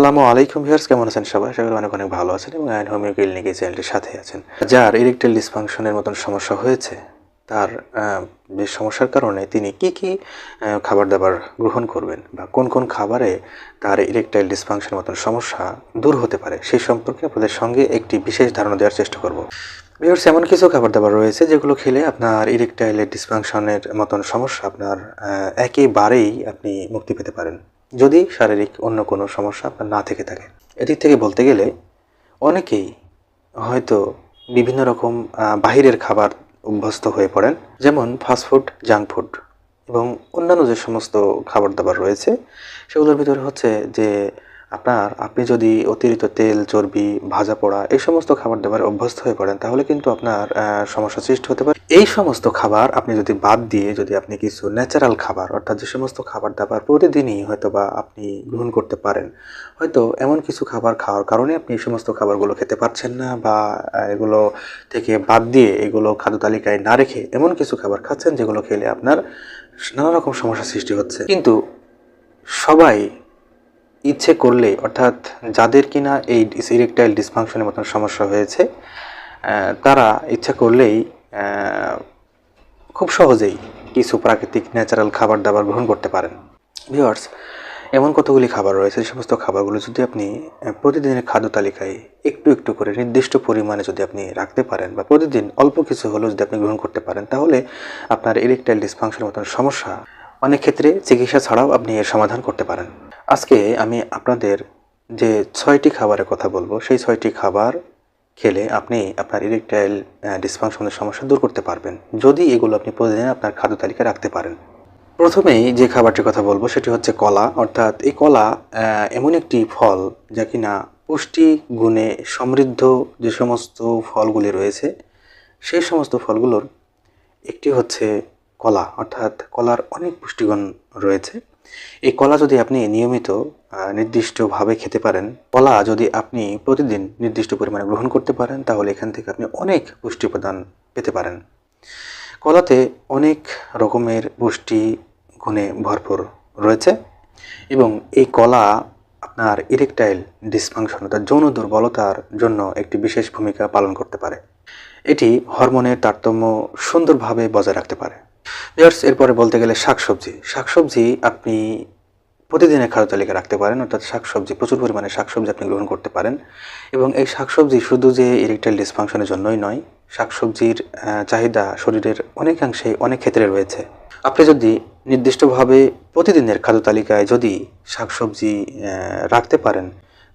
আসসালামু আলাইকুম ভিউয়ার্স, কেমন আছেন সবাই? আশা করি অনেক অনেক ভালো আছেন এবং আইন হোমিও ক্লিনিক এই চ্যানেলটির সাথে আছেন। যার ইরেকটাইল ডিসফাংশনের মতন সমস্যা হয়েছে, তার যে সমস্যার কারণে তিনি কি খাবার দাবার গ্রহণ করবেন বা কোন কোন খাবারে তার ইরেকটাইল ডিসফাংশনের মতন সমস্যা দূর হতে পারে, সেই সম্পর্কে আপনাদের সঙ্গে একটি বিশেষ ধারণা দেওয়ার চেষ্টা করব। ভিউয়ার্স, এমন কিছু খাবার দাবার রয়েছে যেগুলো খেলে আপনার ইরেকটাইলের ডিসফাংশনের মতন সমস্যা আপনার একেবারেই আপনি মুক্তি পেতে পারেন, যদি শারীরিক অন্য কোনো সমস্যা আপনার না থেকে থাকে। এদিক থেকে বলতে গেলে অনেকেই হয়তো বিভিন্ন রকম বাহিরের খাবার অভ্যস্ত হয়ে পড়েন, যেমন ফাস্টফুড, জাঙ্ক ফুড এবং অন্যান্য যে সমস্ত খাবার দাবার রয়েছে সেগুলোর ভিতরে হচ্ছে যে আপনি যদি অতিরিক্ত তেল, চর্বি, ভাজা পোড়া এই সমস্ত খাবার দাবার অভ্যস্ত হয়ে পড়েন, তাহলে কিন্তু আপনার সমস্যা সৃষ্টি হতে পারে। এই সমস্ত খাবার আপনি যদি বাদ দিয়ে যদি আপনি কিছু ন্যাচারাল খাবার, অর্থাৎ যে সমস্ত খাবার দাবার প্রতিদিনই হয়তো বা আপনি গ্রহণ করতে পারেন, হয়তো এমন কিছু খাবার খাওয়ার কারণে আপনি এই সমস্ত খাবারগুলো খেতে পারছেন না, বা এগুলো থেকে বাদ দিয়ে এগুলো খাদ্য তালিকায় না রেখে এমন কিছু খাবার খাচ্ছেন যেগুলো খেলে আপনার নানা রকম সমস্যা সৃষ্টি হচ্ছে। কিন্তু সবাই ইচ্ছে করলে, অর্থাৎ যাদের কিনা এই ইরেকটাইল ডিসফাংশনের মতন সমস্যা হয়েছে, তারা ইচ্ছা করলেই খুব সহজেই কিছু প্রাকৃতিক ন্যাচারাল খাবার দাবার গ্রহণ করতে পারেন। ভিউয়ার্স, এমন কতগুলি খাবার রয়েছে, যে সমস্ত খাবারগুলো যদি আপনি প্রতিদিনের খাদ্য তালিকায় একটু একটু করে নির্দিষ্ট পরিমাণে যদি আপনি রাখতে পারেন, বা প্রতিদিন অল্প কিছু হলেও যদি আপনি গ্রহণ করতে পারেন, তাহলে আপনার ইরেকটাইল ডিসফাংশনের মতন সমস্যা অনেক ক্ষেত্রে চিকিৎসা ছাড়াও আপনি এর সমাধান করতে পারেন। আজকে আমি আপনাদের যে 6টি খাবারের কথা বলবো, সেই 6টি খাবার খেলে আপনি আপনার ইরেকটাইল ডিসফাংশনের সমস্যা দূর করতে পারবেন, যদি এগুলো আপনি প্রতিদিন আপনার খাদ্য তালিকায় রাখতে পারেন। প্রথমেই যে খাবারটির কথা বলবো সেটি হচ্ছে কলা। অর্থাৎ এই কলা এমন একটি ফল যা কিনা পুষ্টি গুণে সমৃদ্ধ। যে সমস্ত ফলগুলি রয়েছে সেই সমস্ত ফলগুলোর একটি হচ্ছে কলা, অর্থাৎ কলার অনেক পুষ্টিগুণ রয়েছে। এই কলা যদি আপনি নিয়মিত নির্দিষ্টভাবে খেতে পারেন, কলা যদি আপনি প্রতিদিন নির্দিষ্ট পরিমাণে গ্রহণ করতে পারেন, তাহলে এখান থেকে আপনি অনেক পুষ্টি উপাদান পেতে পারেন। কলাতে অনেক রকমের পুষ্টি গুণে ভরপুর রয়েছে এবং এই কলা আপনার ইরেকটাইল ডিসফাংশন, অর্থাৎ যৌন দুর্বলতার জন্য একটি বিশেষ ভূমিকা পালন করতে পারে। এটি হরমোনের তারতম্য সুন্দরভাবে বজায় রাখতে পারে। এরপরে বলতে গেলে শাকসবজি আপনি প্রতিদিনের খাদ্য তালিকা রাখতে পারেন, অর্থাৎ শাকসবজি, প্রচুর পরিমাণে শাকসবজি আপনি গ্রহণ করতে পারেন। এবং এই শাকসবজি শুধু যে ইরেকটাইল ডিসফাংশনের জন্যই নয়, শাকসবজির চাহিদা শরীরের অনেকাংশে অনেক ক্ষেত্রে রয়েছে। আপনি যদি নির্দিষ্টভাবে প্রতিদিনের খাদ্য তালিকায় যদি শাকসবজি রাখতে পারেন,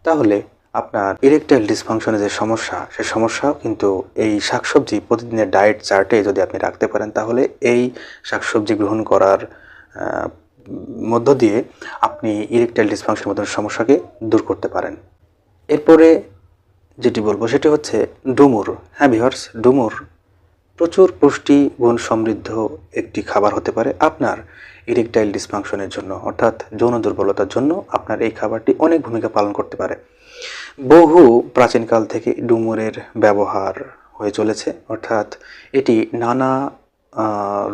তাহলে আপনার ইরেকটাইল ডিসফাংশনের যে সমস্যা, সে সমস্যাও কিন্তু এই শাকসবজি প্রতিদিনের ডায়েট চার্টে যদি আপনি রাখতে পারেন, তাহলে এই শাকসবজি গ্রহণ করার মধ্য দিয়ে আপনি ইরেকটাইল ডিসফাংশনের মতো সমস্যাকে দূর করতে পারেন। এরপরে যেটি বলবো সেটি হচ্ছে ডুমুর। হ্যাঁ ভিউয়ার্স, ডুমুর প্রচুর পুষ্টি গুণ সমৃদ্ধ একটি খাবার হতে পারে আপনার ইরেকটাইল ডিসফাংশনের জন্য, অর্থাৎ যৌন দুর্বলতার জন্য আপনার এই খাবারটি অনেক ভূমিকা পালন করতে পারে। বহু প্রাচীনকাল থেকে ডুমুরের ব্যবহার হয়ে চলেছে, অর্থাৎ এটি নানা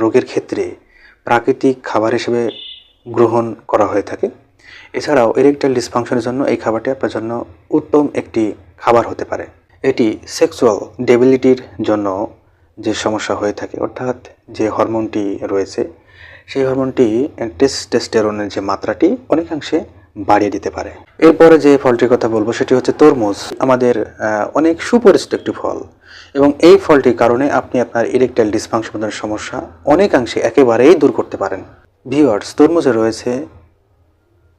রোগের ক্ষেত্রে প্রাকৃতিক খাবার হিসেবে গ্রহণ করা হয়ে থাকে। এছাড়াও ইরেকটাইল ডিসফাংশনের জন্য এই খাবারটি আপনার জন্য উত্তম একটি খাবার হতে পারে। এটি সেক্সুয়াল ডেবিলিটির জন্য যে সমস্যা হয়ে থাকে, অর্থাৎ যে হরমোনটি রয়েছে সেই হরমোনটি টেস্টোস্টেরনের যে মাত্রাটি অনেকাংশে বাড়িয়ে দিতে পারে। এরপরে যে ফলটির কথা বলবো সেটি হচ্ছে তরমুজ। আমাদের অনেক সুপরিচিত একটি ফল, এবং এই ফলটির কারণে আপনি আপনার ইরেকটাইল ডিসফাংশনের সমস্যা অনেকাংশে একেবারেই দূর করতে পারেন। ভিউয়ার্স, তরমুজে রয়েছে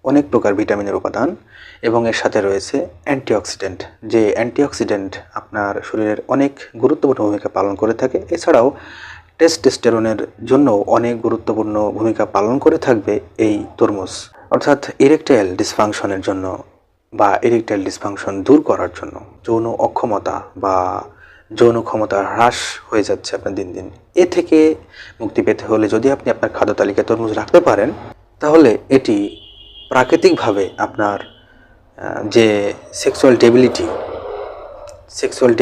অনেক প্রকার ভিটামিনের উপাদান এবং এর সাথে রয়েছে অ্যান্টিঅক্সিডেন্ট, যে অ্যান্টিঅক্সিডেন্ট আপনার শরীরের অনেক গুরুত্বপূর্ণ ভূমিকা পালন করে থাকে। এছাড়াও টেস্টোস্টেরনের জন্য অনেক গুরুত্বপূর্ণ ভূমিকা পালন করে থাকবে এই তরমুজ। অর্থাৎ ইরেকটাইল ডিসফাংশনের জন্য বা ইরেকটাইল ডিসফাংশন দূর করার জন্য, যৌন অক্ষমতা বা যৌন ক্ষমতা হ্রাস হয়ে যাচ্ছে আপনার দিন দিন, এ থেকে মুক্তি পেতে হলে যদি আপনি আপনার খাদ্য তালিকায় তরমুজ রাখতে পারেন, তাহলে এটি প্রাকৃতিকভাবে আপনার যে সেক্সুয়াল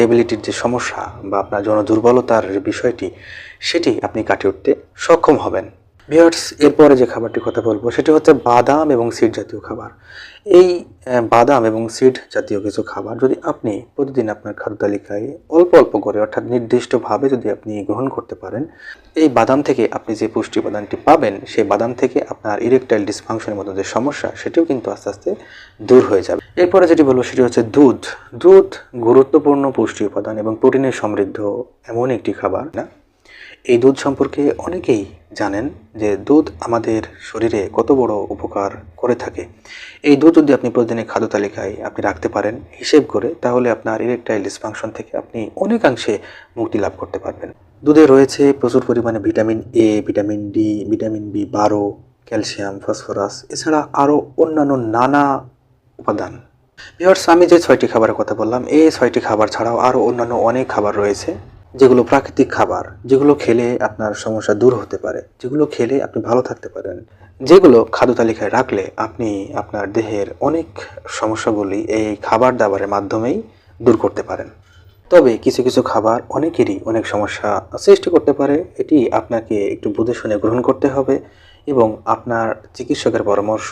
ডেবিলিটির যে সমস্যা বা আপনার যৌন দুর্বলতার বিষয়টি, সেটি আপনি কাটিয়ে উঠতে সক্ষম হবেন। ভিউয়ার্স, এরপরে যে খাবারটির কথা বলবো সেটি হচ্ছে বাদাম এবং সিড জাতীয় খাবার। এই বাদাম এবং সিড জাতীয় কিছু খাবার যদি আপনি প্রতিদিন আপনার খাদ্য তালিকায় অল্প অল্প করে অর্থাৎ নির্দিষ্টভাবে যদি আপনি গ্রহণ করতে পারেন, এই বাদাম থেকে আপনি যে পুষ্টি উপাদানটি পাবেন সেই বাদাম থেকে আপনার ইরেকটাইল ডিসফাংশনের মতো যে সমস্যা সেটিও কিন্তু আস্তে আস্তে দূর হয়ে যাবে। এরপরে যেটি বলবো সেটি হচ্ছে দুধ। দুধ গুরুত্বপূর্ণ পুষ্টি উপাদান এবং প্রোটিনে সমৃদ্ধ এমন একটি খাবার না। এই দুধ সম্পর্কে অনেকেই জানেন যে দুধ আমাদের শরীরে কত বড় উপকার করে থাকে। এই দুধ যদি আপনি প্রতিদিনের খাদ্য তালিকায় আপনি রাখতে পারেন হিসেব করে, তাহলে আপনার ইরেকটাইল ডিসফাংশন থেকে আপনি অনেকাংশে মুক্তি লাভ করতে পারবেন। দুধে রয়েছে প্রচুর পরিমাণে vitamin A, vitamin D, vitamin বি12, ক্যালসিয়াম, ফসফরাস, এছাড়া আরও অন্যান্য নানা উপাদান। ভিউয়ার্স, আমি যে 6টি খাবারের কথা বললাম এই 6টি খাবার ছাড়াও আরও অন্যান্য অনেক খাবার রয়েছে যেগুলো প্রাকৃতিক খাবার, যেগুলো খেলে আপনার সমস্যা দূর হতে পারে, যেগুলো খেলে আপনি ভালো থাকতে পারেন, যেগুলো খাদ্য তালিকায় রাখলে আপনি আপনার দেহের অনেক সমস্যাগুলি এই খাবার দাবারের মাধ্যমেই দূর করতে পারেন। তবে কিছু কিছু খাবার অনেকেরই অনেক সমস্যা সৃষ্টি করতে পারে, এটি আপনাকে একটু বুঝে শুনে গ্রহণ করতে হবে এবং আপনার চিকিৎসকের পরামর্শ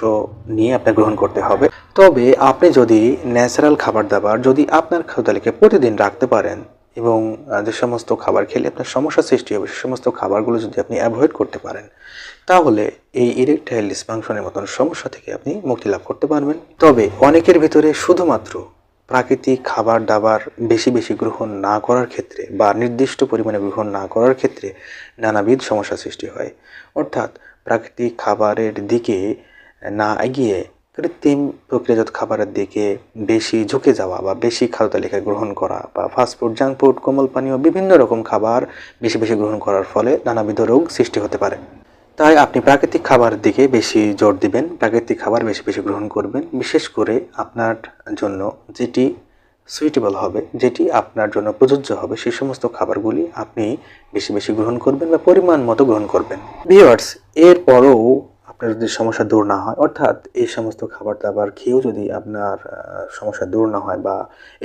নিয়ে আপনার গ্রহণ করতে হবে। তবে আপনি যদি ন্যাচারাল খাবার দাবার যদি আপনার খাদ্য তালিকায় প্রতিদিন রাখতে পারেন এবং যে সমস্ত খাবার খেলে আপনার সমস্যা সৃষ্টি হবে সে সমস্ত খাবারগুলো যদি আপনি অ্যাভয়েড করতে পারেন, তাহলে এই ইরেকটাইল ডিসফাংশনের মতন সমস্যা থেকে আপনি মুক্তি লাভ করতে পারবেন। তবে অনেকের ভিতরে শুধুমাত্র প্রাকৃতিক খাবার দাবার বেশি বেশি গ্রহণ না করার ক্ষেত্রে বা নির্দিষ্ট পরিমাণে গ্রহণ না করার ক্ষেত্রে নানাবিধ সমস্যা সৃষ্টি হয়। অর্থাৎ প্রাকৃতিক খাবারের দিকে না এগিয়ে কৃত্রিম প্রক্রিয়াজাত খাবারের দিকে বেশি ঝুঁকে যাওয়া বা বেশি খাদ্য তালিকায় গ্রহণ করা বা ফাস্টফুড, জাঙ্ক ফুড, কোমল পানীয় বিভিন্ন রকম খাবার বেশি বেশি গ্রহণ করার ফলে নানাবিধ রোগ সৃষ্টি হতে পারে। তাই আপনি প্রাকৃতিক খাবারের দিকে বেশি জোর দিবেন, প্রাকৃতিক খাবার বেশি বেশি গ্রহণ করবেন। বিশেষ করে আপনার জন্য যেটি সুইটেবল হবে, যেটি আপনার জন্য প্রযোজ্য হবে সেই সমস্ত খাবারগুলি আপনি বেশি বেশি গ্রহণ করবেন বা পরিমাণ মতো গ্রহণ করবেন। ভিউয়ার্স, এরপরও আপনার যদি সমস্যা দূর না হয়, অর্থাৎ এই সমস্ত খাবার দাবার খেয়েও যদি আপনার সমস্যা দূর না হয় বা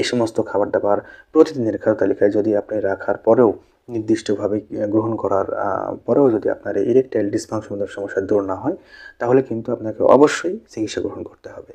এই সমস্ত খাবার দাবার প্রতিদিনের খাদ্য তালিকায় যদি আপনি রাখার পরেও নির্দিষ্টভাবে গ্রহণ করার পরেও যদি আপনার এই ইরেকটাইল ডিসফাংশনের সমস্যা দূর না হয়, তাহলে কিন্তু আপনাকে অবশ্যই চিকিৎসা গ্রহণ করতে হবে।